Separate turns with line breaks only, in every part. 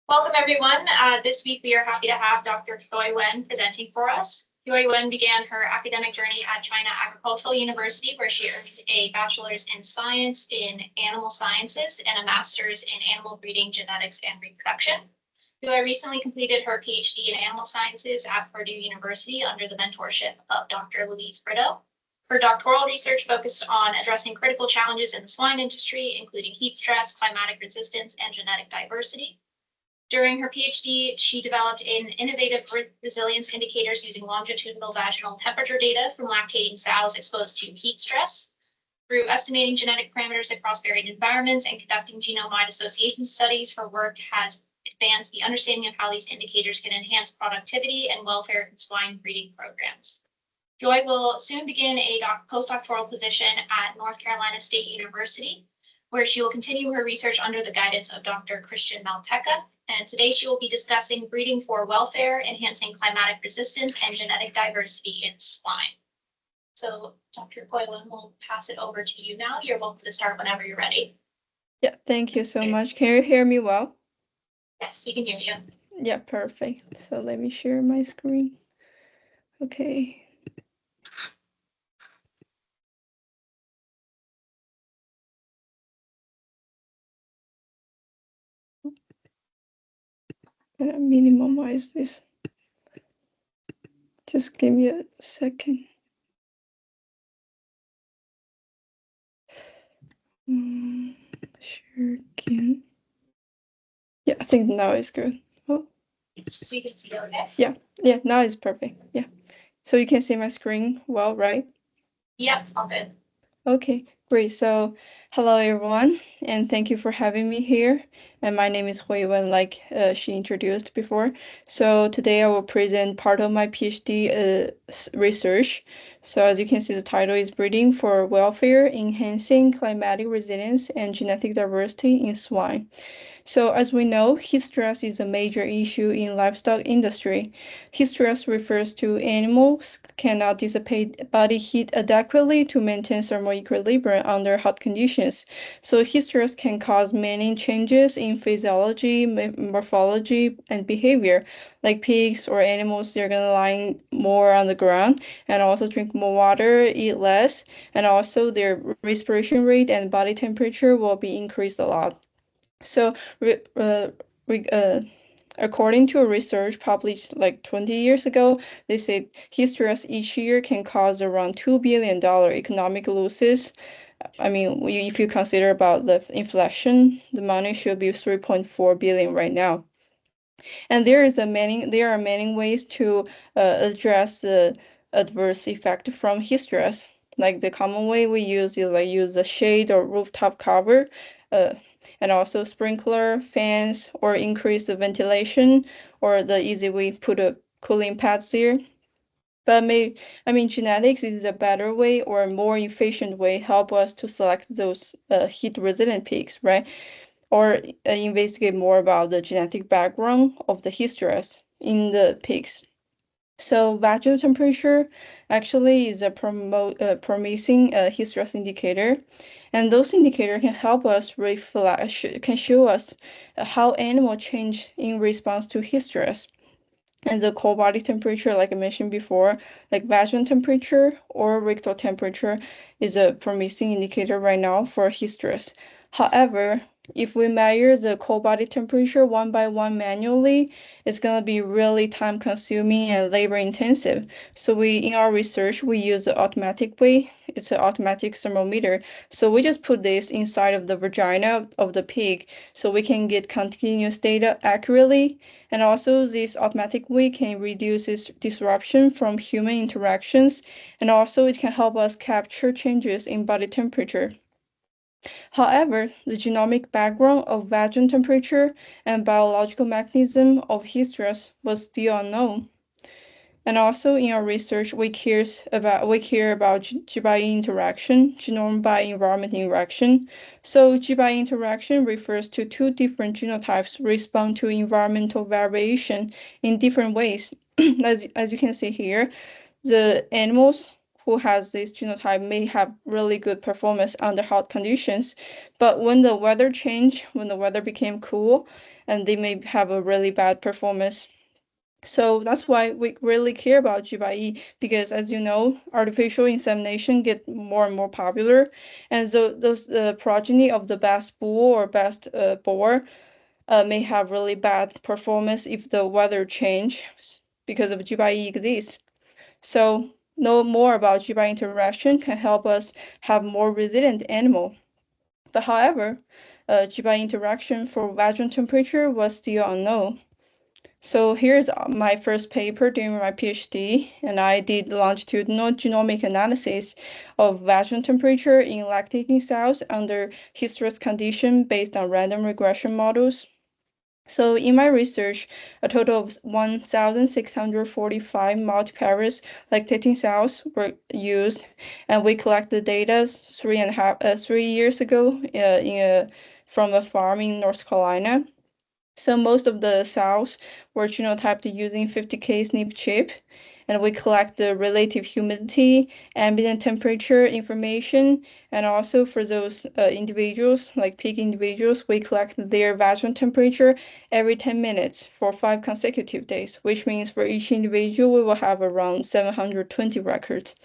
Welcome, everyone. This week, we are happy to have Dr. Hui Wen presenting for us. Hui Wen began her academic journey at China Agricultural University, where she earned a bachelor's in science in animal sciences and a master's in animal breeding, genetics, and reproduction. Hui recently completed her PhD in animal sciences at Purdue University under the mentorship of Dr. Louise Brito. Her doctoral research focused on addressing critical challenges in the swine industry, including heat stress, climatic resistance, and genetic diversity. During her PhD, she developed an innovative resilience indicators using longitudinal vaginal temperature data from lactating sows exposed to heat stress. Through estimating genetic parameters across varied environments and conducting genome-wide association studies, her work has advanced the understanding of how these indicators can enhance productivity and welfare in swine breeding programs. Joy will soon begin a postdoctoral position at North Carolina State University, where she will continue her research under the guidance of Dr. Christian Malteca. And today she will be discussing breeding for welfare, enhancing climatic resistance, and genetic diversity in swine. So Dr. Coylan, we'll pass it over to you now. You're welcome to start whenever you're ready.
Yeah, thank you so much. Can you hear me well?
Yes, we can hear you.
Yeah, perfect. So let me share my screen. Okay. I'm gonna minimize this. Just give me a second. Share again. Yeah, I think now it's good. Oh.
So you can see, okay?
Yeah, now it's perfect. Yeah. So you can see my screen well, right?
Yep, all good.
Okay, great. So hello everyone, and thank you for having me here. And my name is Hui Wen, like she introduced before. So today I will present part of my PhD research. So as you can see, the title is Breeding for Welfare, Enhancing Climatic Resilience and Genetic Diversity in Swine. So as we know, heat stress is a major issue in livestock industry. Heat stress refers to animals cannot dissipate body heat adequately to maintain thermal equilibrium under hot conditions. So heat stress can cause many changes in physiology, morphology, and behavior. Like pigs or animals, they're gonna lie more on the ground and also drink more water, eat less, and also their respiration rate and body temperature will be increased a lot. So, according to a research published like 20 years ago, they said heat stress each year can cause around $2 billion economic losses. I mean, if you consider about the inflation, the money should be 3.4 billion right now. And there are many ways to address the adverse effect from heat stress. Like the common way we use is like use a shade or rooftop cover, and also sprinkler, fans, or increase the ventilation, or the easy way put a cooling pads there. But genetics is a better way or more efficient way help us to select those heat resilient pigs, right? Or investigate more about the genetic background of the heat stress in the pigs. So vaginal temperature actually is a promising heat stress indicator, and those indicators can help us can show us how animal change in response to heat stress. And the core body temperature, like I mentioned before, like vaginal temperature or rectal temperature, is a promising indicator right now for heat stress. However, if we measure the core body temperature one by one manually, it's gonna be really time consuming and labor intensive. So in our research, we use the automatic way. It's an automatic thermometer. So we just put this inside of the vagina of the pig so we can get continuous data accurately. And also this automatic way can reduce its disruption from human interactions. And also it can help us capture changes in body temperature. However, the genomic background of vaginal temperature and biological mechanism of heat stress was still unknown. And also in our research, we care about GBI interaction, genome by environment interaction. So GBI interaction refers to two different genotypes respond to environmental variation in different ways. As you can see here, the animals who has this genotype may have really good performance under hot conditions, but when the weather changed, when the weather became cool, and they may have a really bad performance. So that's why we really care about GBI because, as you know, artificial insemination get more and more popular, and so those progeny of the best bull or best boar may have really bad performance if the weather changes because of GBI exists. So know more about GBI interaction can help us have more resilient animal. But however, GBI interaction for vaginal temperature was still unknown. So here's my first paper during my PhD, and I did longitudinal genomic analysis of vaginal temperature in lactating cells under heat-stress condition based on random regression models. So in my research, a total of 1,645 multiparous lactating cells were used, and we collected data 3 years ago from a farm in North Carolina. So most of the cells were genotyped using 50K SNP chip, and we collect the relative humidity, ambient temperature information, and also for those individuals, like pig individuals, we collect their vaginal temperature every 10 minutes for 5 consecutive days, which means for each individual, we will have around 720 records.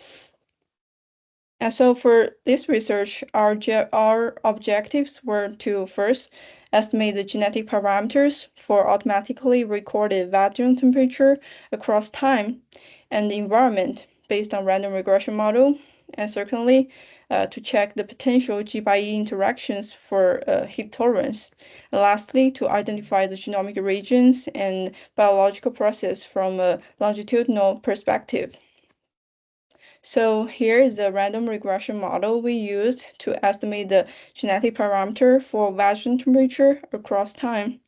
And so for this research, our objectives were to first estimate the genetic parameters for automatically recorded vaginal temperature across time and the environment based on random regression model. And secondly, to check the potential GBI interactions for heat tolerance. And lastly, to identify the genomic regions and biological process from a longitudinal perspective. So here is a random regression model we used to estimate the genetic parameter for vaginal temperature across time.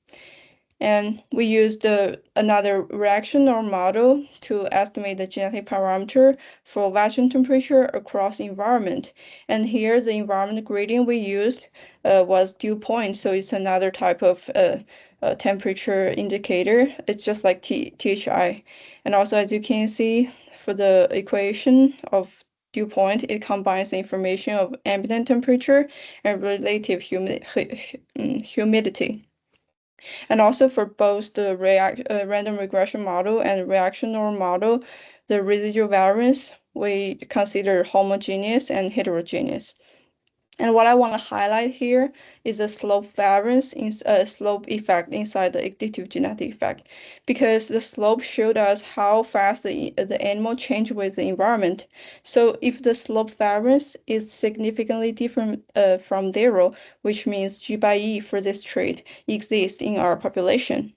And we used another reactional model to estimate the genetic parameter for vaginal temperature across environment. And here the environment gradient we used was dew point. So it's another type of temperature indicator. It's just like THI. And also, as you can see, for the equation of dew point, it combines information of ambient temperature and relative humidity. And also for both the random regression model and reactional model, the residual variance we consider homogeneous and heterogeneous. And what I want to highlight here is the slope variance in slope effect inside the additive genetic effect, because the slope showed us how fast the animal changed with the environment. So if the slope variance is significantly different from zero, which means G/E for this trait exists in our population.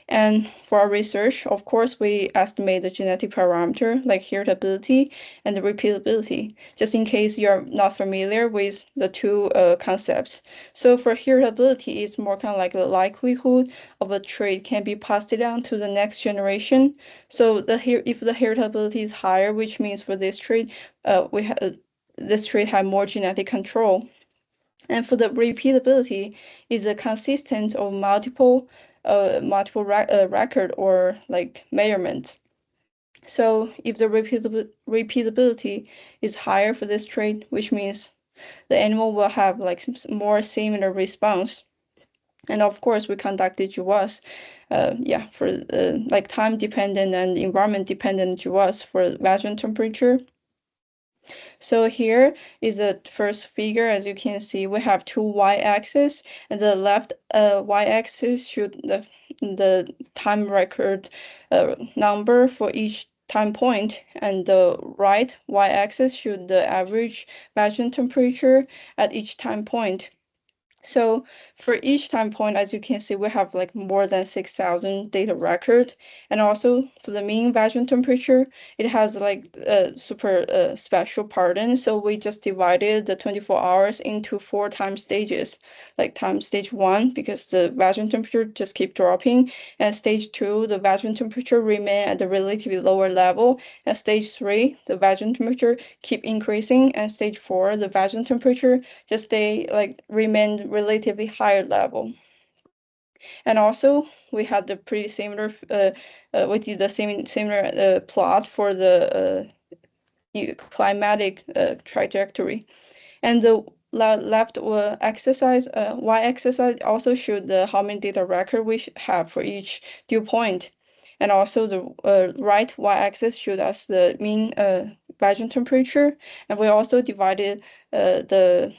And for our research, of course, we estimate the genetic parameter like heritability and the repeatability, just in case you're not familiar with the two concepts. So for heritability, it's more kind of like the likelihood of a trait can be passed down to the next generation. So if the heritability is higher, which means for this trait, this trait have more genetic control. And for the repeatability, is a consistent of multiple record or like measurement. So if the repeatability is higher for this trait, which means the animal will have like more similar response. And of course, we conducted GWAS, for like time dependent and environment dependent GWAS for vaginal temperature. So here is the first figure. As you can see, we have two y-axis, and the left y-axis should the time record number for each time point, and the right y-axis should the average vaginal temperature at each time point. So for each time point, as you can see, we have like more than 6,000 data record. And also for the mean vaginal temperature, it has like a super special pattern. So we just divided the 24 hours into 4 time stages, like time stage 1, because the vaginal temperature just keep dropping. And stage 2, the vaginal temperature remain at a relatively lower level. And stage 3, the vaginal temperature keep increasing. And stage 4, the vaginal temperature just stay like remain relatively higher level. And also we had the pretty similar we did the similar plot for the climatic trajectory. And the left exercise, Y exercise also showed how many data record we have for each dew point. And also the right Y-axis showed us the mean vaginal temperature. And we also divided the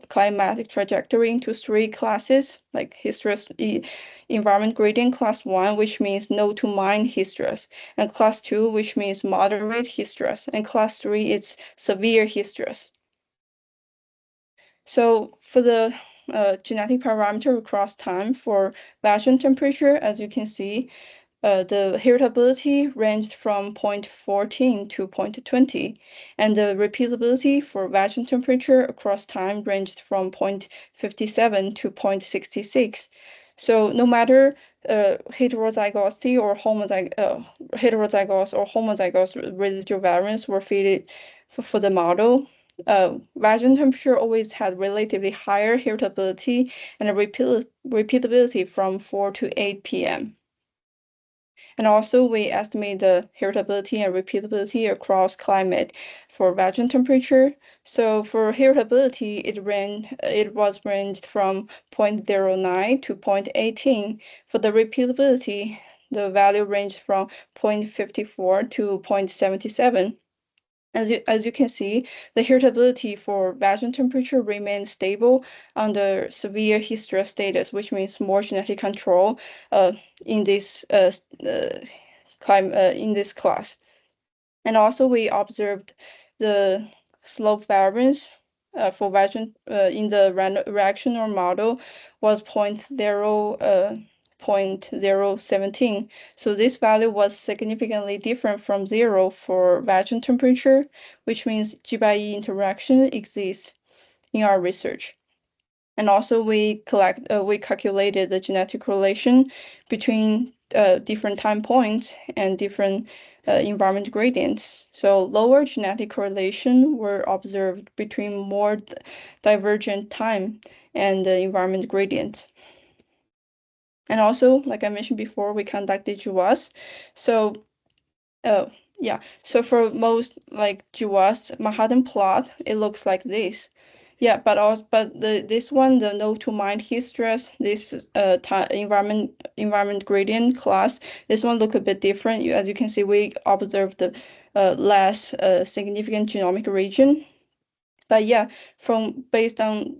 climatic trajectory into three classes, like hysteresis, environment gradient class 1, which means no to mild hysteresis, and class 2, which means moderate hysteresis, and class 3 is severe hysteresis. So for the genetic parameter across time for vaginal temperature, as you can see, the heritability ranged from 0.14 to 0.20, and the repeatability for vaginal temperature across time ranged from 0.57 to 0.66. So no matter heterozygosity or heterozygous or homozygous residual variance were fitted for the model, vaginal temperature always had relatively higher heritability and a repeatability from 4 to 8 p.m. And also, we estimate the heritability and repeatability across climate for vaginal temperature. So for heritability, it was ranged from 0.09 to 0.18. For the repeatability, the value ranged from 0.54 to 0.77. As you can see, the heritability for vaginal temperature remains stable under severe hysteresis status, which means more genetic control in this in this class. And also, we observed the slope variance for vaginal in the random reactional model was 0.017. So this value was significantly different from 0 for vaginal temperature, which means G/E interaction exists in our research. And also we calculated the genetic correlation between different time points and different environment gradients. So lower genetic correlation were observed between more divergent time and the environment gradients. And also, like I mentioned before, we conducted GWAS. So, yeah. So for most like GWAS Manhattan plot, it looks like this. Yeah, but this one, the no to mild hysteresis, this environment gradient class, this one look a bit different. As you can see, we observed the less significant genomic region. But yeah, based on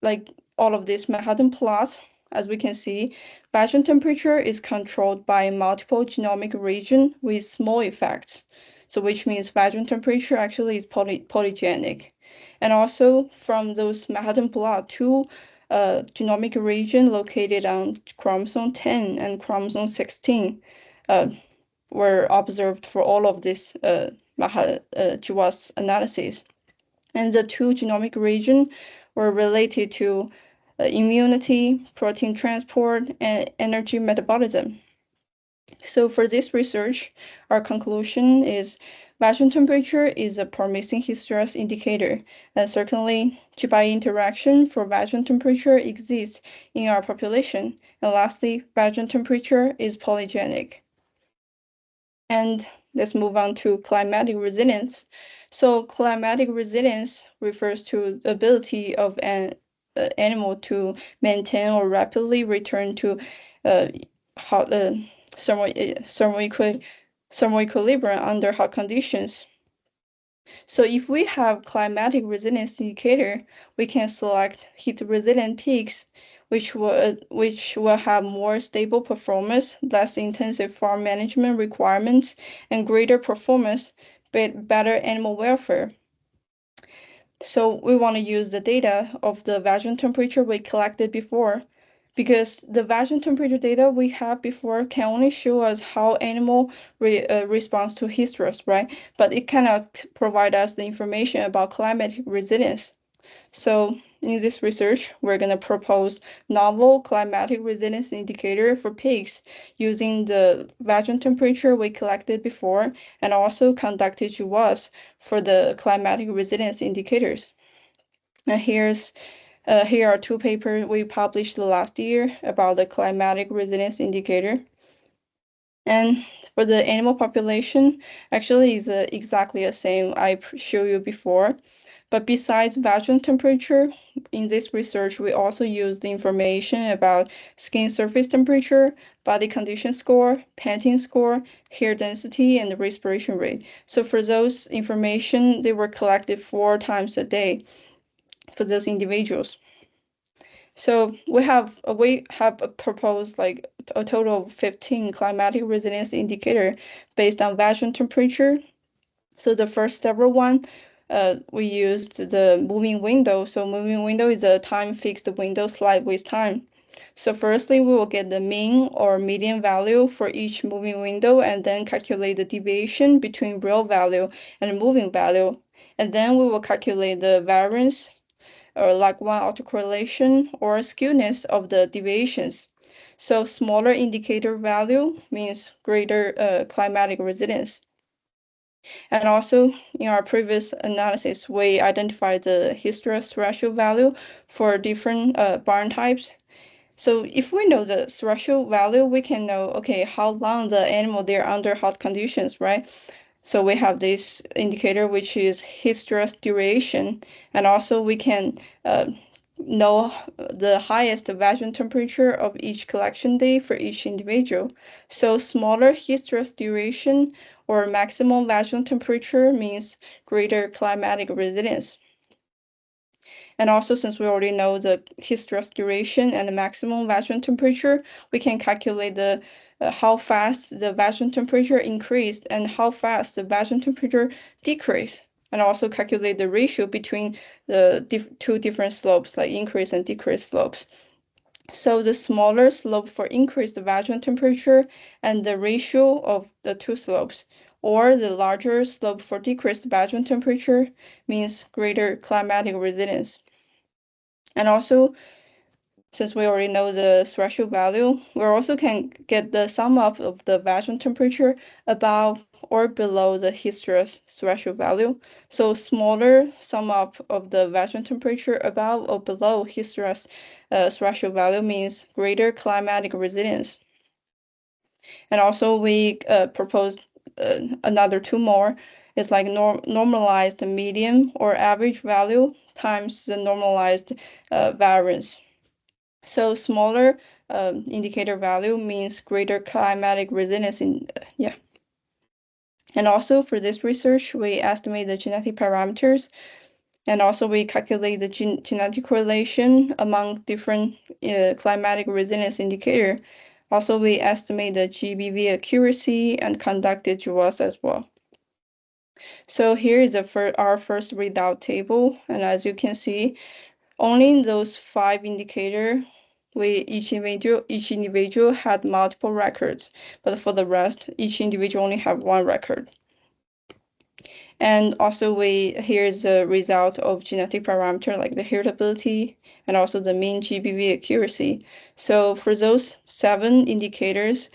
like all of these Manhattan plots, as we can see, vaginal temperature is controlled by multiple genomic region with small effects. So which means vaginal temperature actually is polygenic. And also from those Manhattan plot, two genomic region located on chromosome 10 and chromosome 16 were observed for all of this GWAS analysis. And the two genomic regions were related to immunity, protein transport, and energy metabolism. So for this research, our conclusion is vaginal temperature is a promising hysteresis indicator, and certainly G/E interaction for vaginal temperature exists in our population. And lastly, vaginal temperature is polygenic. And let's move on to climatic resilience. So climatic resilience refers to the ability of an animal to maintain or rapidly return to hot thermal equilibrium under hot conditions. So if we have climatic resilience indicator, we can select heat resilient peaks, which will have more stable performance, less intensive farm management requirements, and greater performance, but better animal welfare. So we want to use the data of the vaginal temperature we collected before, because the vaginal temperature data we have before can only show us how animal responds to hysteresis, right? But it cannot provide us the information about climatic resilience. So in this research, we're going to propose novel climatic resilience indicator for pigs using the vaginal temperature we collected before, and also conducted GWAS for the climatic resilience indicators. And here are two papers we published last year about the climatic resilience indicator. And for the animal population, actually is exactly the same I showed you before. But besides vaginal temperature, in this research, we also use the information about skin surface temperature, body condition score, panting score, hair density, and respiration rate. So for those information, they were collected 4 times a day for those individuals. So we have proposed like a total of 15 climatic resilience indicator based on vaginal temperature. So the first several one, we used the moving window. So moving window is a time fixed window slide with time. So firstly, we will get the mean or median value for each moving window and then calculate the deviation between real value and moving value. And then we will calculate the variance or log1 autocorrelation or skewness of the deviations. So smaller indicator value means greater climatic resilience. And also in our previous analysis, we identified the hysteresis threshold value for different barn types. So if we know the threshold value, we can know, okay, how long the animal they're under hot conditions, right? So we have this indicator, which is hysteresis duration, and also we can know the highest vaginal temperature of each collection day for each individual. So smaller hysteresis duration or maximum vaginal temperature means greater climatic resilience. And also, since we already know the hysteresis duration and the maximum vaginal temperature, we can calculate the how fast the vaginal temperature increased and how fast the vaginal temperature decreased, and also calculate the ratio between the two different slopes, like increase and decrease slopes. So the smaller slope for increased vaginal temperature and the ratio of the two slopes, or the larger slope for decreased vaginal temperature means greater climatic resilience. And also, since we already know the threshold value, we also can get the sum up of the vaginal temperature above or below the hysteresis threshold value. So smaller sum up of the vaginal temperature above or below hysteresis threshold value means greater climatic resilience. And also we proposed another two more. It's like normalized median or average value times the normalized variance. So smaller indicator value means greater climatic resilience in, yeah. And also for this research, we estimate the genetic parameters, and also we calculate the genetic correlation among different climatic resilience indicator. Also, we estimate the GBV accuracy and conducted JAWS as well. So here is our first readout table, and as you can see, only in those 5 indicators, each individual had multiple records, but for the rest, each individual only have 1 record. And also here's the result of genetic parameter like the heritability and also the mean GBV accuracy. So for those 7 indicators,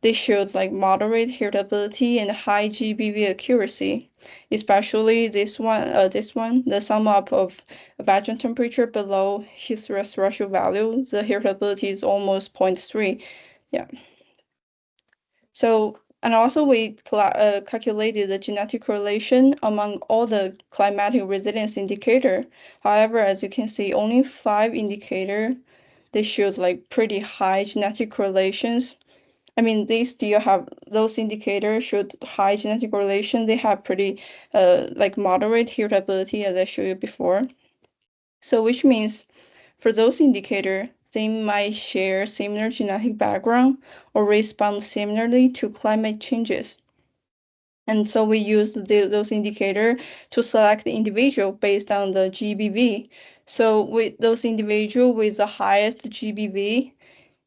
they showed like moderate heritability and high GBV accuracy, especially this one, the sum up of vaginal temperature below hysteresis threshold value, the heritability is almost 0.3. Yeah. So, and also we calculated the genetic correlation among all the climatic resilience indicator. However, as you can see, only 5 indicator, they showed like pretty high genetic correlations. I mean, they still have those indicators showed high genetic correlation. They have pretty like moderate heritability, as I showed you before. So which means for those indicators, they might share similar genetic background or respond similarly to climate changes. And so we use those indicators to select the individual based on the GBV. So with those individual with the highest GBV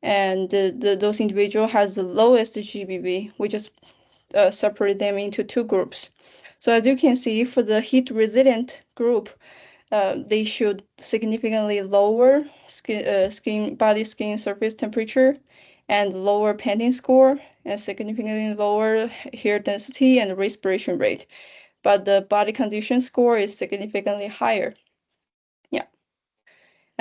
and those individual has the lowest GBV, we just separate them into 2 groups. So as you can see, for the heat resilient group, they showed significantly lower body skin surface temperature and lower panting score and significantly lower hair density and respiration rate. But the body condition score is significantly higher. Yeah.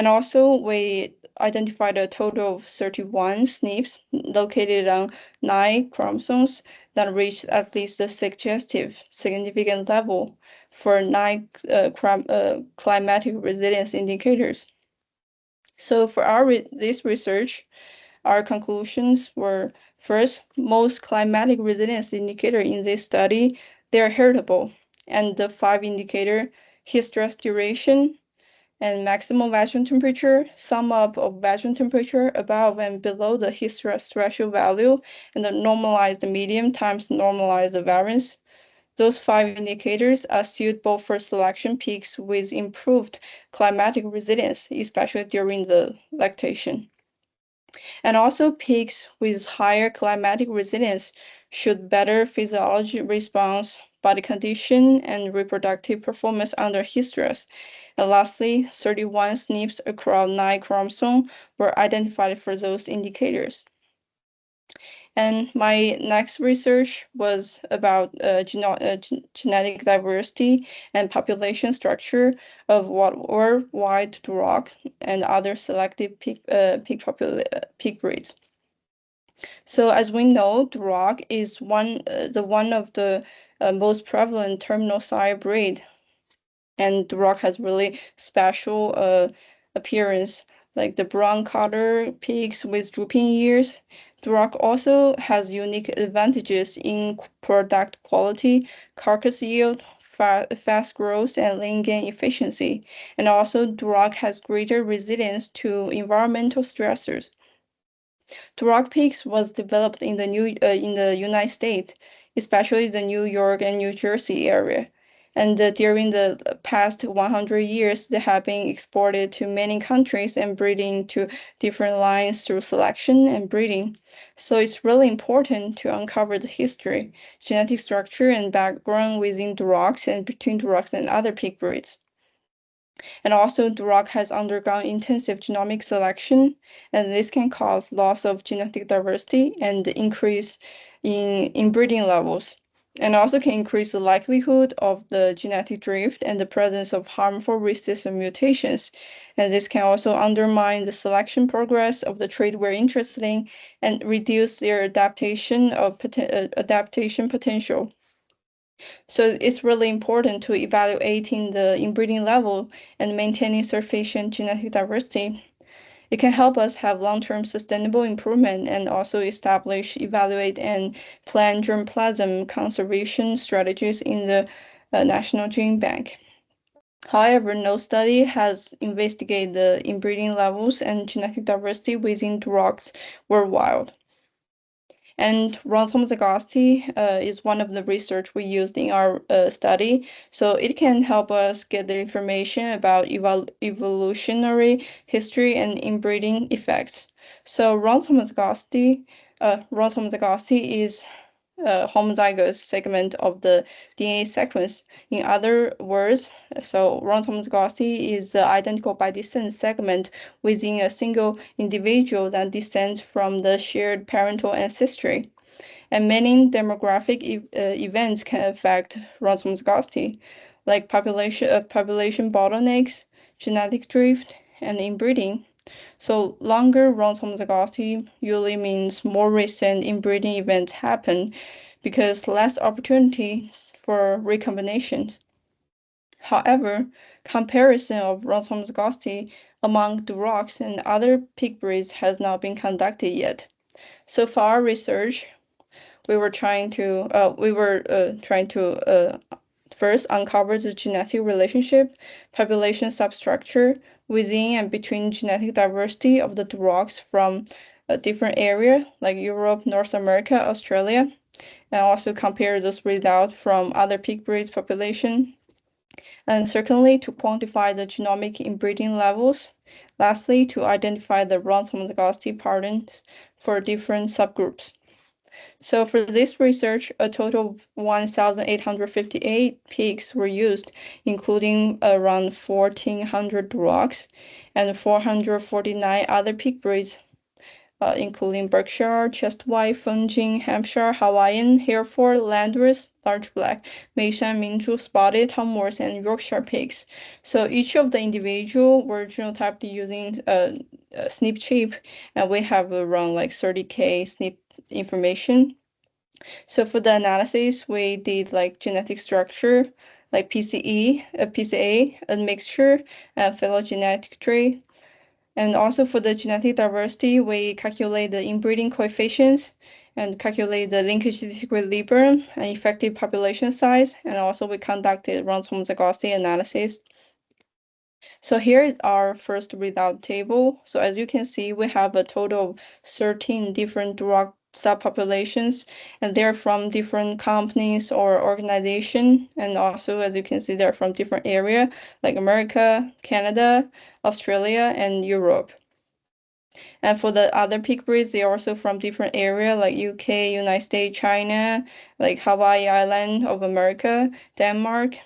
And also, we identified a total of 31 SNPs located on 9 chromosomes that reached at least the suggestive significant level for 9 climatic resilience indicators. So for this research, our conclusions were first, most climatic resilience indicator in this study, they are heritable, and the 5 indicator, heat stress duration, and maximum vaginal temperature, sum up of vaginal temperature above and below the heat stress threshold value, and the normalized medium times normalized variance. Those 5 indicators are suitable for selection peaks with improved climatic resilience, especially during the lactation. And also peaks with higher climatic resilience should better physiology response, body condition, and reproductive performance under heat stress. And lastly, 31 SNPs across 9 chromosomes were identified for those indicators. And my next research was about genetic diversity and population structure of worldwide duroc and other selective pig breeds. So as we know, duroc is one of the most prevalent terminal sire breed, and duroc has really special appearance, like the brown color pigs with drooping ears. Duroc also has unique advantages in product quality, carcass yield, fast growth, and lean gain efficiency. And also, Duroc has greater resilience to environmental stressors. Duroc Peaks was developed in the United States, especially the New York and New Jersey area. And during the past 100 years, they have been exported to many countries and breeding to different lines through selection and breeding. So it's really important to uncover the history, genetic structure, and background within Durocs and between Durocs and other pig breeds. And also, Duroc has undergone intensive genomic selection, and this can cause loss of genetic diversity and increase in breeding levels, and also can increase the likelihood of the genetic drift and the presence of harmful resistant mutations. And this can also undermine the selection progress of the trait we're interested in and reduce their adaptation potential. So it's really important to evaluating the inbreeding level and maintaining sufficient genetic diversity. It can help us have long-term sustainable improvement and also establish, evaluate, and plan germplasm conservation strategies in the National Gene Bank. However, no study has investigated the inbreeding levels and genetic diversity within durocs worldwide. And Ron's homozygosity is one of the research we used in our study. So it can help us get the information about evolutionary history and inbreeding effects. So Ron's homozygosity is a homozygous segment of the DNA sequence. In other words, so Ron's homozygosity is the identical by descent segment within a single individual that descends from the shared parental ancestry. And many demographic events can affect Ron's homozygosity, like population bottlenecks, genetic drift, and inbreeding. So longer Ron's homozygosity usually means more recent inbreeding events happen because less opportunity for recombinations. However, comparison of Ron's homozygosity among durocs and other pig breeds has not been conducted yet. So for our research, we were trying to first uncover the genetic relationship, population substructure within and between genetic diversity of the durocs from a different area like Europe, North America, Australia, and also compare those results from other pig breeds population. And secondly, to quantify the genomic inbreeding levels. Lastly, to identify the Ron's homozygosity patterns for different subgroups. So for this research, a total of 1,858 pigs were used, including around 1,400 durocs and 449 other pig breeds. including Berkshire, Chest White, Fengjing, Hampshire, Hawaiian, Hereford, Landrace, Large Black, Meishan, Minju, Spotted, Tom Moores, and Yorkshire pigs. So each of the individual were genotyped using SNP chip, and we have around like 30K SNP information. So for the analysis, we did like genetic structure, like PCA, a mixture, phylogenetic tree. And also for the genetic diversity, we calculate the inbreeding coefficients and calculate the linkage disequilibrium and effective population size. And also we conducted Round's homozygosity analysis. So here is our first result table. So as you can see, we have a total of 13 different drug subpopulations, and they're from different companies or organization. And also, as you can see, they're from different area like America, Canada, Australia, and Europe. And for the other pig breeds, they're also from different area like UK, United States, China, like Hawaii Island of America, Denmark.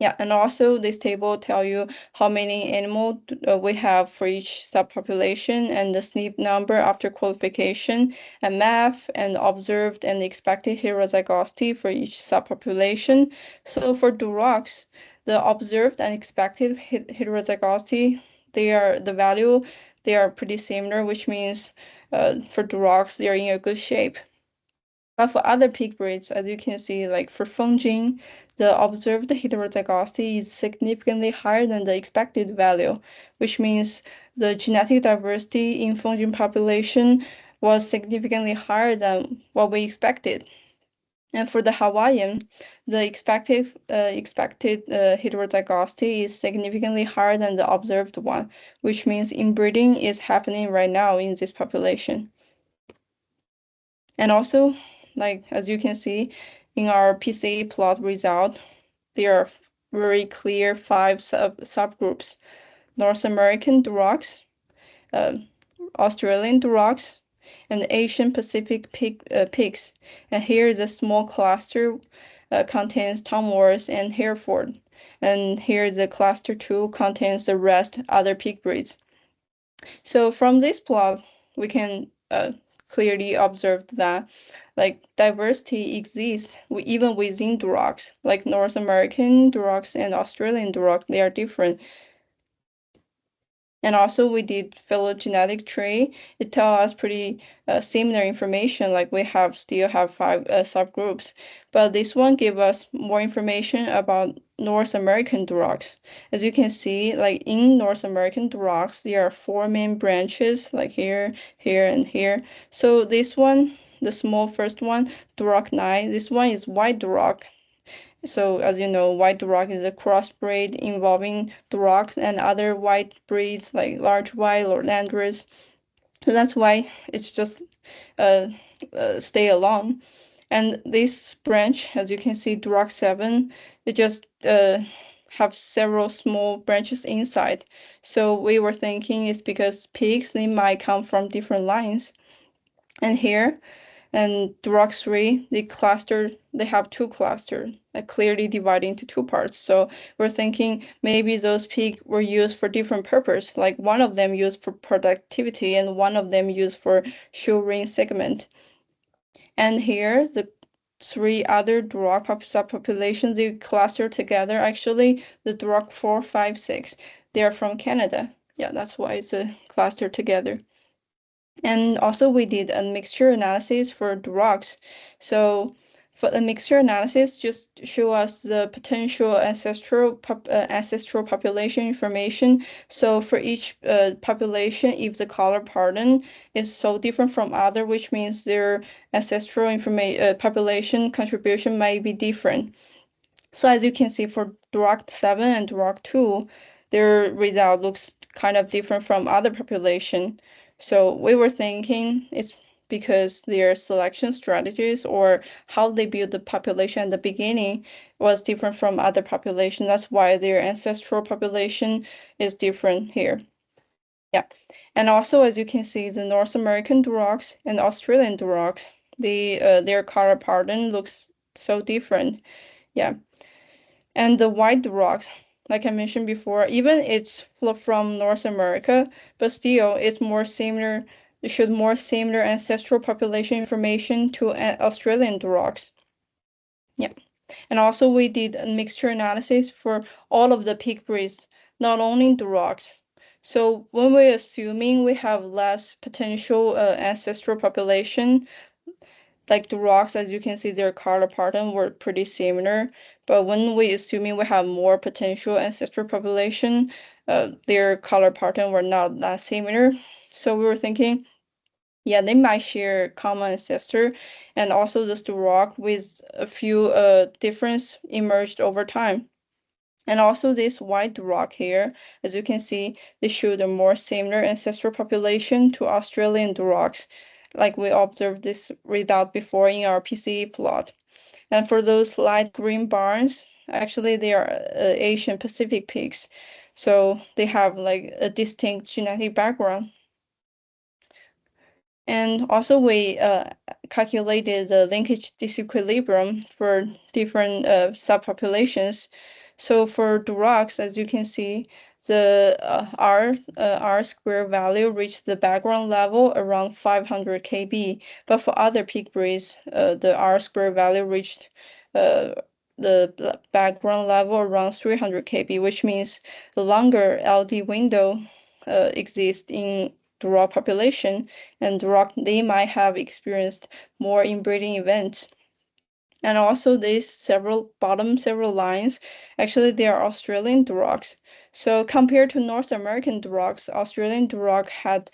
Yeah, and also this table tell you how many animal we have for each subpopulation and the SNP number after qualification and math and observed and expected heterozygosity for each subpopulation. So for Durox, the observed and expected heterozygosity, the value, they are pretty similar, which means for Durox, they are in a good shape. But for other pig breeds, as you can see, like for Fengjing, the observed heterozygosity is significantly higher than the expected value, which means the genetic diversity in Fengjing population was significantly higher than what we expected. And for the Hawaiian, the expected heterozygosity is significantly higher than the observed one, which means inbreeding is happening right now in this population. And also, like as you can see in our PCA plot result, there are very clear 5 subgroups: North American Durox, Australian Durox, and Asian Pacific pigs. And here is a small cluster contains Tom Moores and Hereford. And here is the cluster 2 contains the rest other pig breeds. So from this plot, we can clearly observe that like diversity exists even within Durox, like North American Durox and Australian Durox, they are different. And also we did phylogenetic tree. It tells us pretty similar information, like we still have 5 subgroups. But this one give us more information about North American Durox. As you can see, like in North American Durox, there are 4 main branches, like here, here, and here. So this one, the small first one, Duroc 9, this one is white Duroc. So as you know, white Duroc is a crossbreed involving Durocs and other white breeds like large white or Landrace. So that's why it's just stay alone. And this branch, as you can see, Duroc 7, it just have several small branches inside. So we were thinking it's because pigs, they might come from different lines. And here, and Duroc 3, they have 2 clusters, clearly divided into 2 parts. So we're thinking maybe those pigs were used for different purpose, like one of them used for productivity and one of them used for shoe segment. And here, the 3 other Duroc subpopulations, they cluster together. Actually, the Duroc 4, 5, 6, they are from Canada. Yeah, that's why it's a cluster together. And also we did a mixture analysis for Durox. So for the mixture analysis, just show us the potential ancestral population information. So for each population, if the color pattern is so different from other, which means their ancestral information population contribution might be different. So as you can see for Duroc 7 and Duroc 2, their result looks kind of different from other population. So we were thinking it's because their selection strategies or how they build the population at the beginning was different from other population. That's why their ancestral population is different here. Yeah. And also, as you can see, the North American Durocs and Australian Durocs, their color pattern looks so different. Yeah. And the white rocks, like I mentioned before, even it's from North America, but still it's more similar showed more similar ancestral population information to Australian durocs. Yeah. And also we did a mixture analysis for all of the pig breeds, not only durocs. So when we're assuming we have less potential ancestral population, like the rocks, as you can see, their color pattern were pretty similar. But when we assuming we have more potential ancestral population, their color pattern were not that similar. So we were thinking, yeah, they might share common ancestor, and also this rock with a few difference emerged over time. And also this white rock here, as you can see, they showed a more similar ancestral population to Australian durocs, like we observed this result before in our PCE plot. And for those light green barns, actually they are Asian Pacific pigs. So they have like a distinct genetic background. And also we calculated the linkage disequilibrium for different subpopulations. So for durocs, as you can see, the R square value reached the background level around 500 kb, but for other pig breeds, the R square value reached the background level around 300 kb, which means the longer LD window exists in duroc population, and duroc they might have experienced more inbreeding events. And also these several lines, actually they are Australian durocs. So compared to North American durocs, Australian duroc had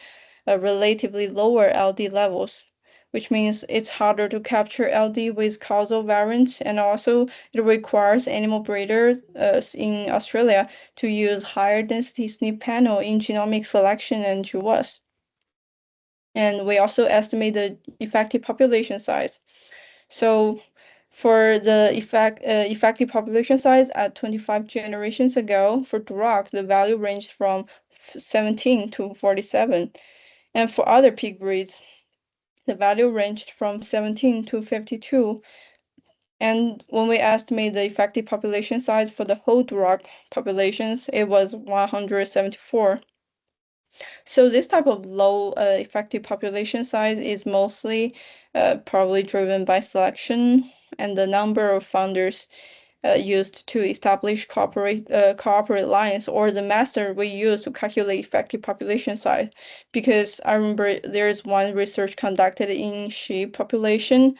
relatively lower LD levels, which means it's harder to capture LD with causal variants, and also it requires animal breeders in Australia to use higher density SNP panel in genomic selection and GWAS. And we also estimate the effective population size. So for the effective population size at 25 generations ago, for duroc, the value ranged from 17 to 47. And for other pig breeds, the value ranged from 17 to 52. And when we estimate the effective population size for the whole duroc populations, it was 174. So this type of low effective population size is mostly probably driven by selection and the number of founders used to establish cooperate lines, or the method we use to calculate effective population size. Because I remember there is one research conducted in sheep population,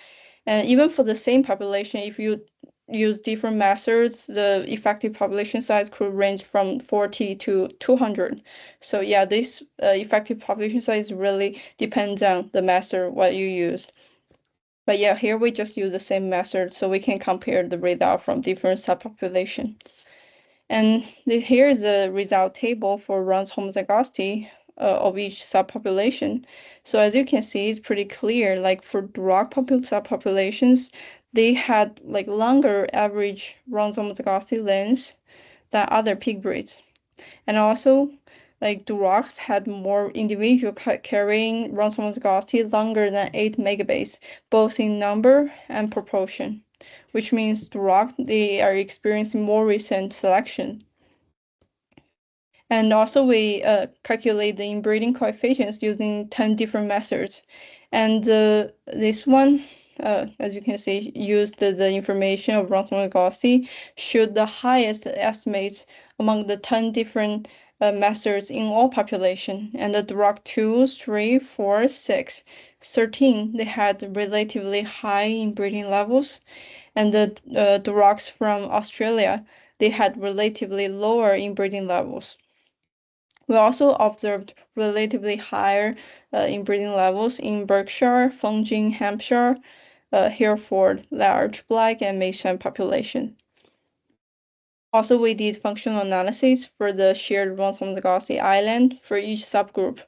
and even for the same population, if you use different methods, the effective population size could range from 40 to 200. So yeah, this effective population size really depends on the method what you use. But yeah, here we just use the same method so we can compare the result from different subpopulation. And here is the result table for runs homozygosity of each subpopulation. So as you can see, it's pretty clear, like for duroc subpopulations, they had like longer average runs homozygosity lengths than other pig breeds. And also, like durocs had more individual carrying runs homozygosity longer than 8 megabase, both in number and proportion, which means duroc they are experiencing more recent selection. And also we calculate the inbreeding coefficients using 10 different methods. And this one, as you can see, used the information of Ronson-Gossi, showed the highest estimates among the 10 different methods in all population. And the Duroc 2, 3, 4, 6, 13, they had relatively high inbreeding levels. And the Durocs from Australia, they had relatively lower inbreeding levels. We also observed relatively higher inbreeding levels in Berkshire, Fengjing, Hampshire, Hereford, large black, and Meishan population. Also, we did functional analysis for the shared Ronson-Gossi island for each subgroup.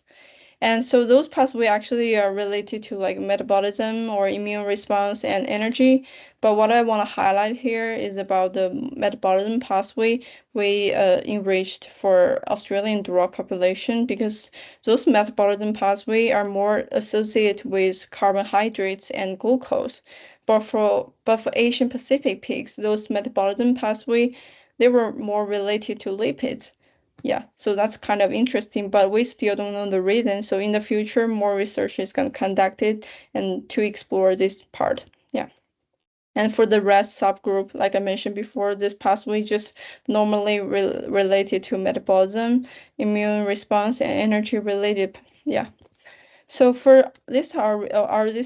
And so those pathways actually are related to like metabolism or immune response and energy. But what I want to highlight here is about the metabolism pathway we enriched for Australian duroc population, because those metabolism pathway are more associated with carbohydrates and glucose. But for Asian Pacific pigs, those metabolism pathway they were more related to lipids, Yeah, so that's kind of interesting, but we still don't know the reason. So in the future, more research is going to conduct it and to explore this part. Yeah. And for the rest subgroup, like I mentioned before, this pathway just normally related to metabolism, immune response, and energy related. Yeah. So for this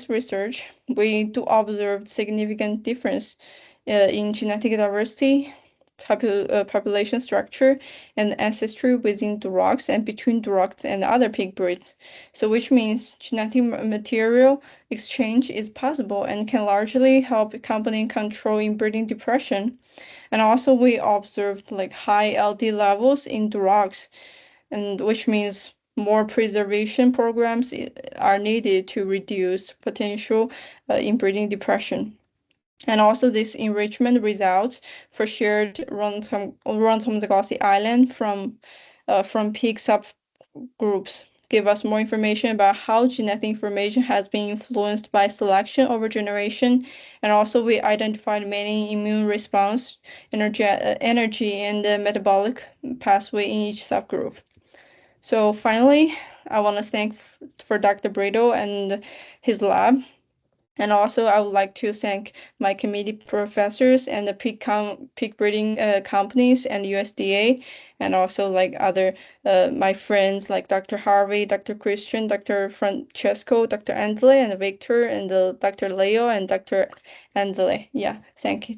research, we do observe significant difference in genetic diversity, population structure, and ancestry within dogs and between dogs and other pig breeds. So which means genetic material exchange is possible and can largely help company control inbreeding depression. And also we observed like high LD levels in dogs, and which means more preservation programs are needed to reduce potential inbreeding depression. And also this enrichment results for shared rhombozygosis island from pig subgroups give us more information about how genetic information has been influenced by selection over generation. And also we identified many immune response, energy and the metabolic pathway in each subgroup. So finally, I want to thank for Dr. Brito and his lab. And also, I would like to thank my committee professors and the pig breeding companies and USDA, and also like other my friends like Dr. Harvey, Dr. Christian, Dr. Francesco, Dr. Andele, and Victor, and Dr. Leo and Dr. Andele. Yeah, thank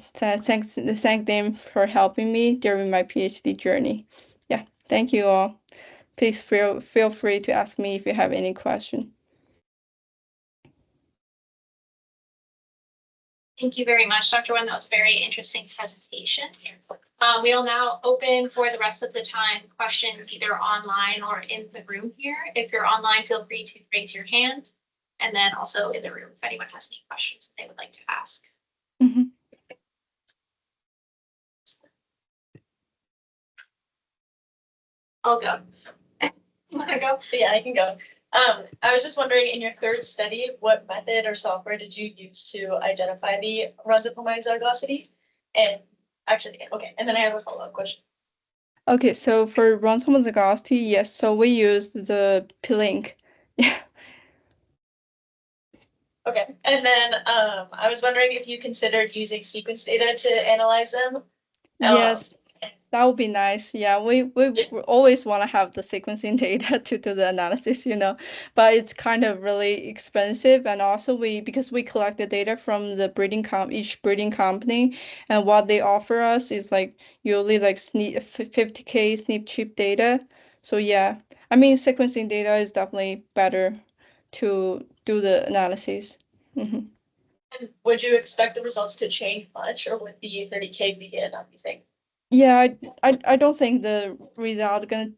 them for helping me during my PhD journey. Yeah, thank you all. Please feel free to ask me if you have any question.
Thank you very much, Dr. Wen. That was a very interesting presentation. We'll now open for the rest of the time questions either online or in the room here. If you're online, feel free to raise your hand. And then also in the room, if anyone has any questions that they would like to ask.
Mhm.
I'll go. You want to go?
Yeah, I can go. I was just wondering, in your third study, what method or software did you use to identify the rhombozygosis? And actually, okay, and then I have a follow-up question.
Okay, so for rhombozygosis, yes, so we used the P-Link. Yeah.
Okay, and then I was wondering if you considered using sequence data to analyze them.
Yes, that would be nice. Yeah, we always want to have the sequencing data to do the analysis, but it's kind of really expensive. And also because we collect the data from the each breeding company, and what they offer us is like usually like 50K SNP chip data. So yeah, I mean sequencing data is definitely better to do the analysis. Mm-hmm.
And would you expect the results to change much, or would the 30K be enough, you think?
Yeah, I don't think the result gonna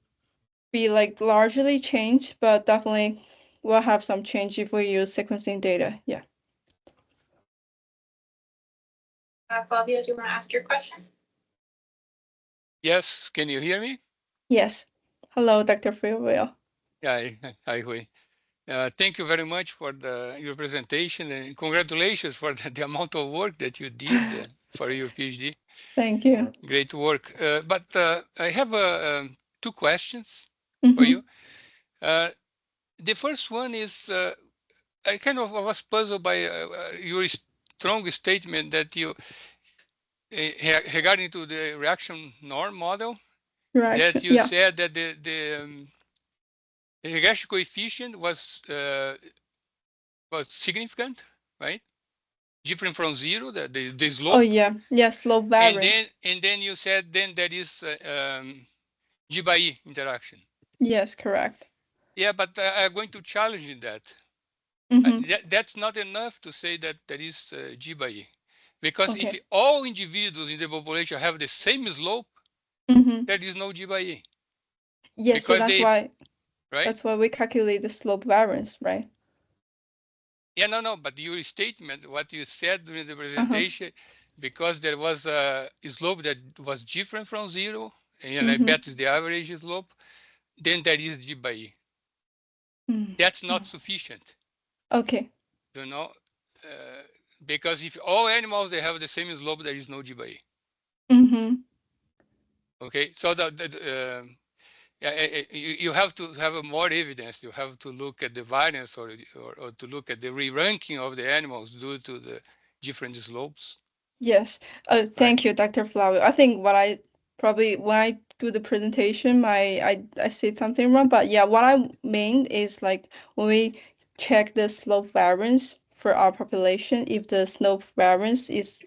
be like largely changed, but definitely we'll have some change if we use sequencing data. Yeah.
Flavia, do you want to ask your question?
Yes, can you hear me?
Yes. Hello, Dr. Freewill.
Yeah, hi, Hui. Thank you very much for your presentation, and congratulations for the amount of work that you did for your PhD.
Thank you.
Great work. But I have two questions for
Mm-hmm.
you. The first one is I kind of was puzzled by your strong statement that you regarding to the reaction norm model,
Right.
that you
Yeah.
said that the regression coefficient was significant, right? Different from zero, the slope.
Oh yeah. Yeah, slope variance.
And then you said then there is G by E interaction.
Yes, correct.
Yeah, but I'm going to challenge in that.
Mm-hmm.
That's not enough to say that there is G by E. Because
Okay.
if all individuals in the population have the same slope,
Mm-hmm.
there is no G by E.
Yes, so
Because right?
that's why we calculate the slope variance, right?
Yeah, no, but your statement, what you said during the
Uh-huh.
presentation, because there was a slope that was different from zero, and I
Mm-hmm.
bet the average slope, then there is G by E. That's not sufficient,
Okay.
you know, because if all animals, they have the same slope, there is no G by E.
Mm-hmm.
Okay, so you have to have more evidence. You have to look at the variance or to look at the re-ranking of the animals due to the different slopes.
Yes. Thank you, Dr. Flower. I think what I probably when I do the presentation, I said something wrong, but yeah, what I mean is like when we check the slope variance for our population, if the slope variance is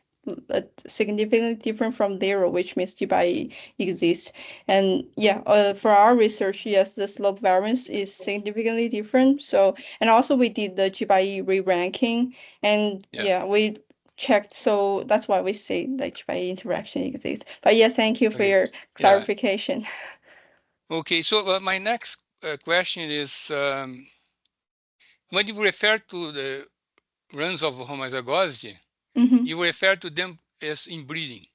significantly different from zero, which means GBI exists. And yeah, for our research, yes, the slope variance is significantly different. So, and also we did the GBI re-ranking, and yeah, we checked. So that's why we say like GBI interaction exists. But yeah, thank you for
Okay.
your clarification.
Okay, so my next question is, when you refer to the runs of homozygosity, you refer to them as inbreeding,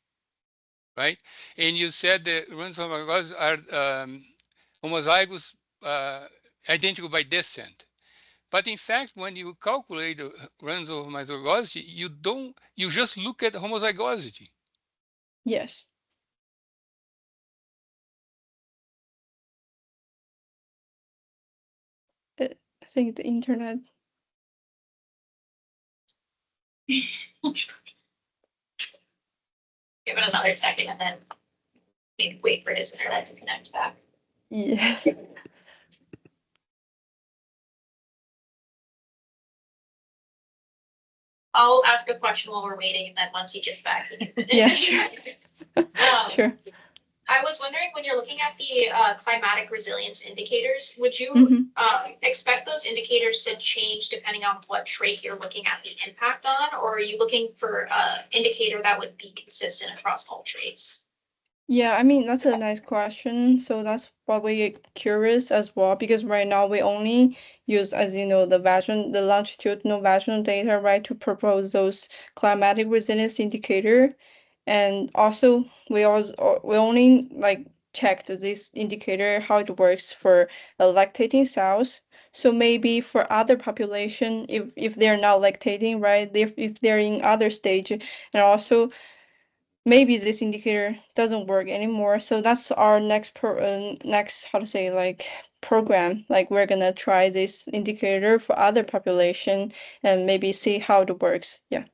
right? And you said the runs of homozygosity are homozygous identical by descent. But in fact, when you calculate the runs of homozygosity, you just look at homozygosity.
Yes. I think the internet.
Give it another second and then wait for his internet to connect back.
Yes.
I'll ask a question while we're waiting, and then once he gets back.
Yeah, sure. Sure.
I was wondering, when you're looking at the climatic resilience indicators, would you expect those indicators to change depending on what trait you're looking at the impact on, or are you looking for an indicator that would be consistent across all traits?
Yeah, I mean, that's a nice question. So that's probably curious as well, because right now we only use, as you know, the longitudinal vaginal data, right, to propose those climatic resilience indicator. And also we only like checked this indicator, how it works for lactating cells. So maybe for other population, if they're not lactating, right, if they're in other stage, and also maybe this indicator doesn't work anymore. So that's our next, how to say, like program. Like we're gonna try this indicator for other population and maybe see how it works. Yeah.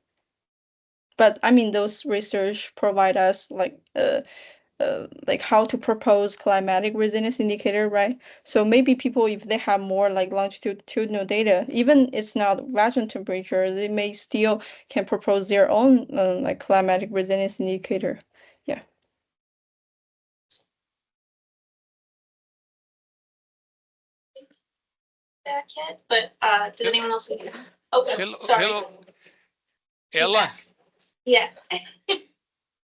But I mean, those research provide us like how to propose climatic resilience indicator, right? So maybe people, if they have more like longitudinal data, even it's not vaginal temperature, they may still can propose their own like climatic resilience indicator. Yeah.
Back yet, but does anyone else? Oh,
Hello,
sorry.
hello. Ella,
Yeah.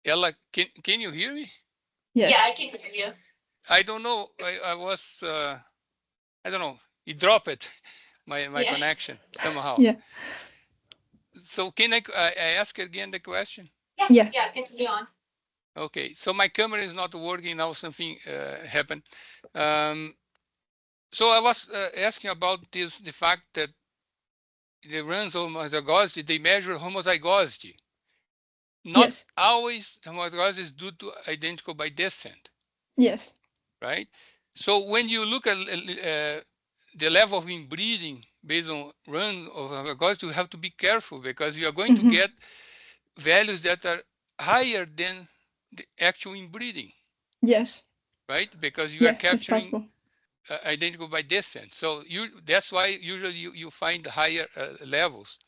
Ella, can you hear me?
Yes.
Yeah, I can hear you.
I don't know. I was, I don't know. It dropped my connection somehow.
Yeah.
So can I ask again the question?
Yeah.
Yeah, continue on.
Okay, so my camera is not working now. Something happened. So I was asking about the fact that the runs of homozygosity, they measure homozygosity. Not
Yes.
always homozygosity is due to identical by descent,
Yes.
right? So when you look at the level of inbreeding based on run of homozygosity, you have to be careful because you are going to get values that are higher than the actual inbreeding.
Yes.
Right? Because you are capturing
possible.
Identical by descent. So that's why usually you find higher levels.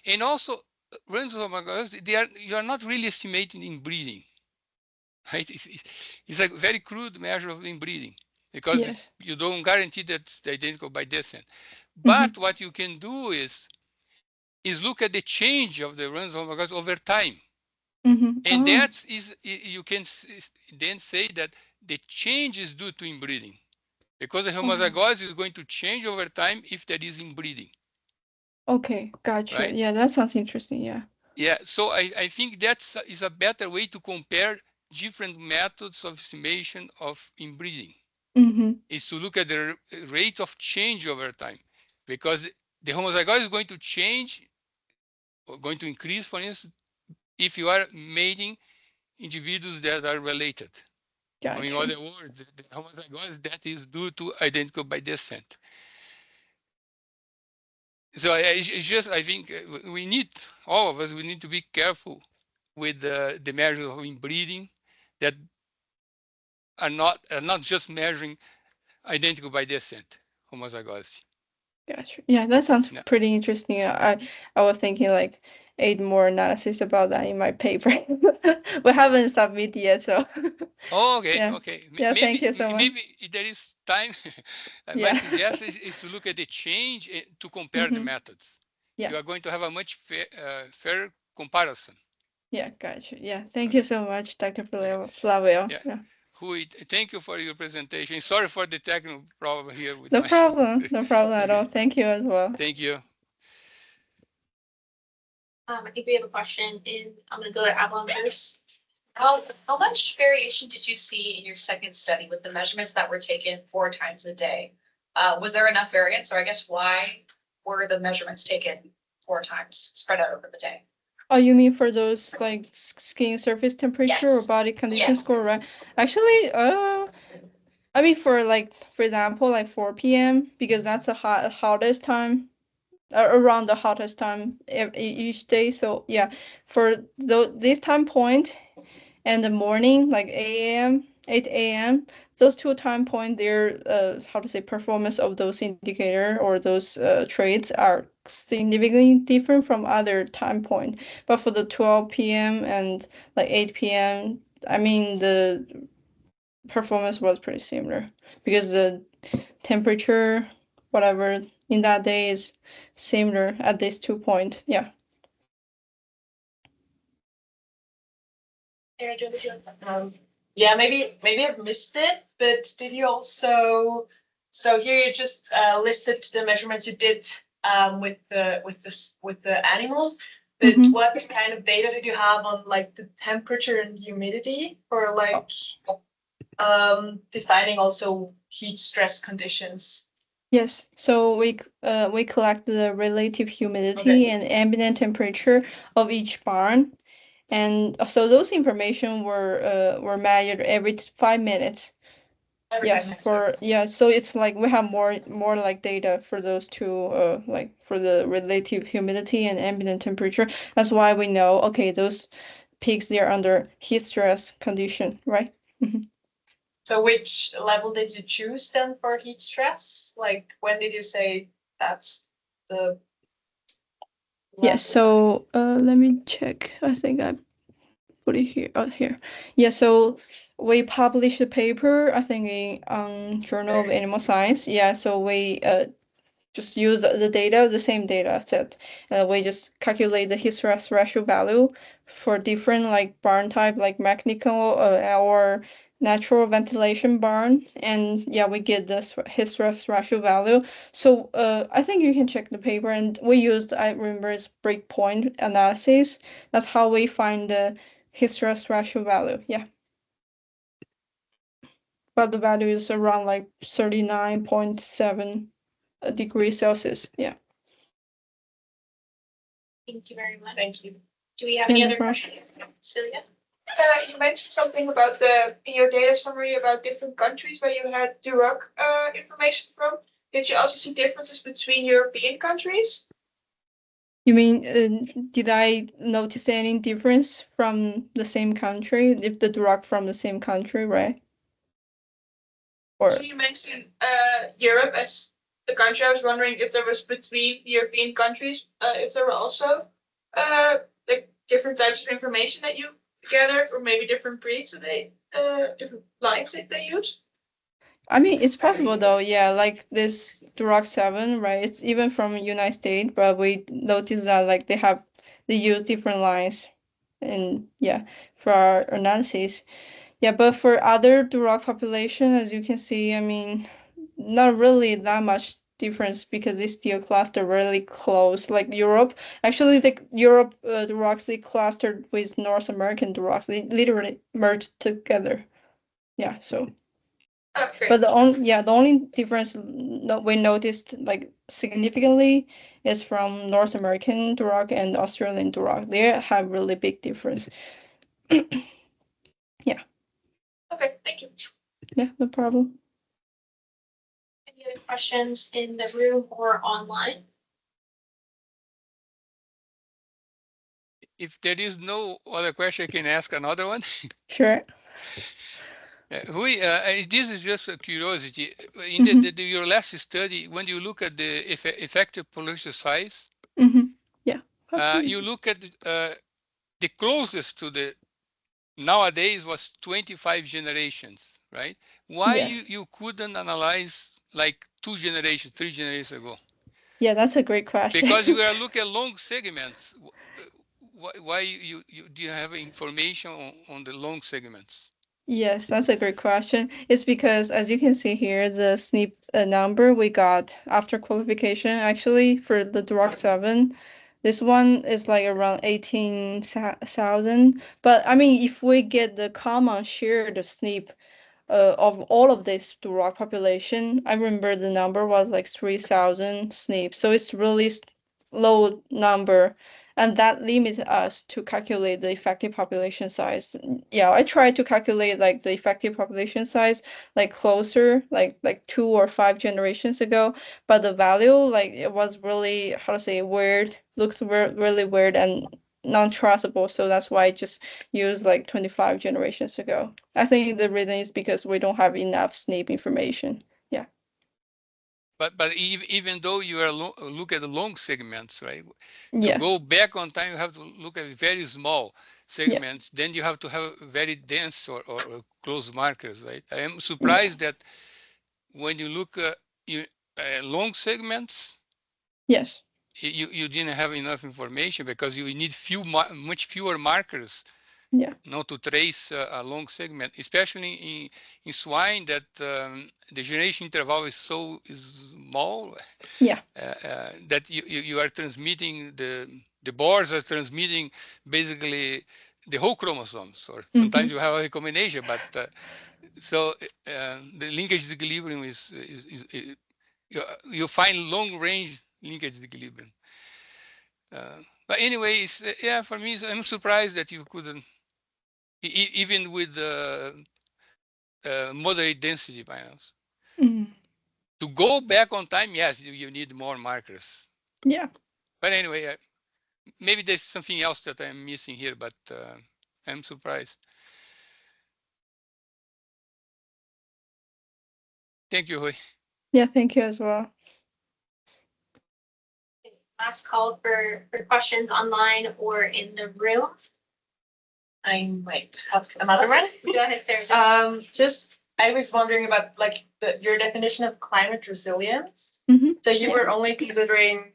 And also runs of homozygosity, you are not really estimating inbreeding. Right? It's a very crude measure of inbreeding because you don't guarantee that it's identical by descent. But what you can do is look at the change of the runs of homozygosity over time. And that is, you can then say that the change is due to inbreeding because the homozygosity is going to change over time if there is inbreeding.
Okay, gotcha.
Right?
Yeah, that sounds interesting. Yeah.
Yeah, so I think that is a better way to compare different methods of estimation of inbreeding. Is to look at the rate of change over time, because the homozygosity is going to change or going to increase, for instance, if you are mating individuals that are related. I mean, in
Gotcha.
other words, the homozygous, that is due to identical by descent. So it's just, I think we need, all of us, we need to be careful with the measures of inbreeding that are not just measuring identical by descent homozygosity.
Gotcha. Yeah, that sounds
Yeah.
pretty interesting. I was thinking like add more analysis about that in my paper. We haven't submitted yet, so
Oh, okay,
yeah.
okay.
Yeah, thank you so much.
Maybe if there is time, my
Yeah.
suggestion is to look at the change to compare the
Mhm.
methods.
Yeah.
You are going to have a much fair comparison.
Yeah, gotcha. Yeah, thank you
Okay.
so much, Dr.
Okay.
Flavio.
Yeah.
Yeah.
Hui, thank you for your presentation. Sorry for the technical problem here with
No
my.
problem. No problem at all.
Okay.
Thank you as well.
Thank you.
I think we have a question in, I'm gonna go to Avalon first. How much variation did you see in your second study with the measurements that were taken 4 times a day? Was there enough variance, or I guess why were the measurements taken 4 times spread out over the day?
Oh, you mean for those like skin surface temperature or
Yes.
body condition
Yeah.
score, right? Actually, I mean for like for example like 4 p.m. because that's the hottest time around the hottest time each day. So yeah, for this time point and the morning like 8 a.m. 8 a.m. those two time point their how to say performance of those indicator or those traits are significantly different from other time point. But for the 12 p.m. and like 8 p.m. I mean the performance was pretty similar because the temperature whatever in that day is similar at these 2 point. Yeah.
Sarah, do you have a
Yeah, maybe I've missed it, but did you also, so here you just listed the measurements you did with the animals, but
Mhm.
what kind of data did you have on like the temperature and humidity for like defining also heat stress conditions?
Yes, so we collect the relative humidity
Okay.
and ambient temperature of each barn, and so those information were measured every 5 minutes.
Every
Yeah,
5 minutes.
for yeah, so it's like we have more like data for those two, like for the relative humidity and ambient temperature. That's why we know okay those peaks they're under heat stress condition, right? Mhm.
So which level did you choose then for heat stress? Like when did you say that's the
Yes,
level?
so let me check. I think I put it here. Oh, here. Yeah, so we published the paper, I think in Journal of Animal Science. Yeah, so we just use the data, the same data set. We just calculate the heat stress ratio value for different like barn type, like mechanical or natural ventilation barn. And yeah, we get the heat stress ratio value. So I think you can check the paper. And we used, I remember, it's breakpoint analysis. That's how we find the heat stress ratio value. Yeah. But the value is around like 39.7 degrees Celsius. Yeah.
Thank you very much.
Thank you.
Do we have
Yeah,
any
no
other
problem.
questions? Celia?
You mentioned something about in your data summary about different countries where you had Duroc information from. Did you also see differences between European countries?
You mean, did I notice any difference from the same country, if the drug from the same country, right? Or
So you mentioned Europe as the country. I was wondering if there was between European countries, if there were also like different types of information that you gathered, or maybe different breeds that they different lines that they use.
I mean, it's possible though, yeah, like this drug 7, right? It's even from United States, but we noticed that like they use different lines and yeah, for our analysis. Yeah, but for other Duroc population, as you can see, I mean, not really that much difference because they still cluster really close. Like Europe, actually, the Europe Durocs they clustered with North American Durocs. They literally merged together. Yeah, so.
Okay.
But the only difference we noticed like significantly is from North American Duroc and Australian Duroc. They have really big difference. Yeah.
Okay, thank you.
Yeah, no problem.
Any other questions in the room or online?
If there is no other question, I can ask another one.
Sure.
Hui, this is just a curiosity. In your last study, when you look at the effective population size,
Yeah.
you look at the closest to the nowadays was 25 generations, right? Why
Yes.
you couldn't analyze like 2 generations, 3 generations ago?
Yeah, that's a great question.
Because you are looking at long segments. Why you do you have information on the long segments?
Yes, that's a great question. It's because, as you can see here, the SNP number we got after qualification, actually, for the drug 7, this one is like around 18,000. But I mean, if we get the common shared SNP of all of this drug population, I remember the number was like 3,000 SNP. So it's really low number. And that limits us to calculate the effective population size. Yeah, I tried to calculate like the effective population size like closer, like 2 or 5 generations ago, but the value like it was really, how to say, weird, looks really weird and non-trustable. So that's why I just used like 25 generations ago. I think the reason is because we don't have enough SNP information. Yeah.
But even though you are look at the long segments, right? To
Yeah.
go back on time, you have to look at very small segments. Then you have to have very dense or close markers, right? I am surprised that when you look you long segments,
Yes.
you didn't have enough information because you need much fewer markers
Yeah.
not to trace a long segment, especially in swine that the generation interval is so small
Yeah.
that you are transmitting the boars are transmitting basically the whole chromosomes, or sometimes you have a combination, but so the linkage equilibrium is you find long range linkage equilibrium. But anyways, yeah, for me, I'm surprised that you couldn't, even with moderate density panels. To go back on time, yes, you need more markers.
Yeah.
But anyway, maybe there's something else that I'm missing here, but I'm surprised. Thank you, Hui.
Yeah, thank you as well.
Last call for questions online or in the room.
I might have another one.
Go ahead, Sarah.
Just, I was wondering about like your definition of climate resilience. So you were only considering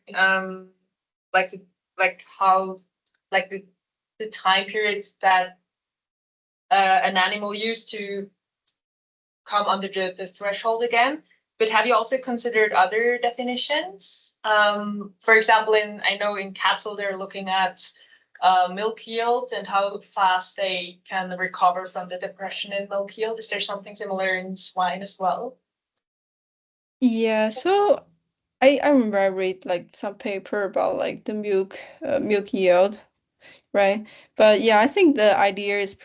like how like the time periods that an animal used to come under the threshold again. But have you also considered other definitions? For example, I know in cattle they're looking at milk yield and how fast they can recover from the depression in milk yield. Is there something similar in swine as well?
Yeah, so I remember I read like some paper about like the milk yield, right? But yeah, I think the idea is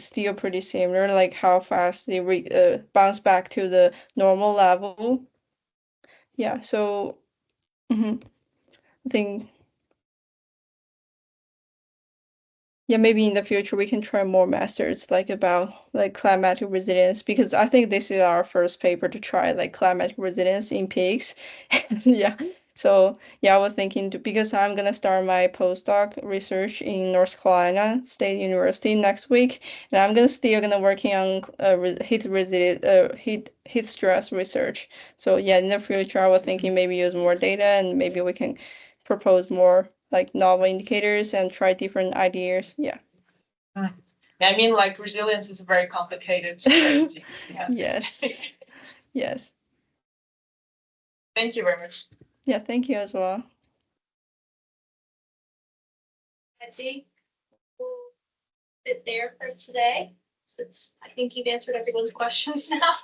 still pretty similar, like how fast they bounce back to the normal level. Yeah, so I think yeah, maybe in the future we can try more methods like about like climatic resilience, because I think this is our first paper to try like climatic resilience in pigs. Yeah. So yeah, I was thinking because I'm gonna start my postdoc research in North Carolina State University next week, and I'm still gonna working on heat stress research. So yeah, in the future I was thinking maybe use more data and maybe we can propose more like novel indicators and try different ideas. Yeah.
I mean, like resilience is a very complicated strategy. Yeah.
Yes. Yes.
Thank you very much.
Yeah, thank you as well.
Betsy, we'll sit there for today. Since I think you've answered everyone's questions now.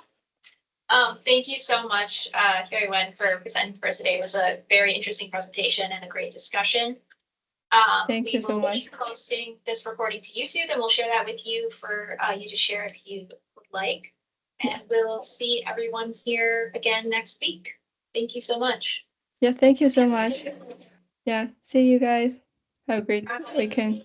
Thank you so much, Hui Wen, for presenting for us today. It was a very interesting presentation and a great discussion.
Thank you so
We will
much.
be posting this recording to YouTube, and we'll share that with you for you to share if you would would like. And we'll see everyone here again next week. Thank you so much.
Yeah, thank you so much. Yeah, see you guys. Have a great weekend.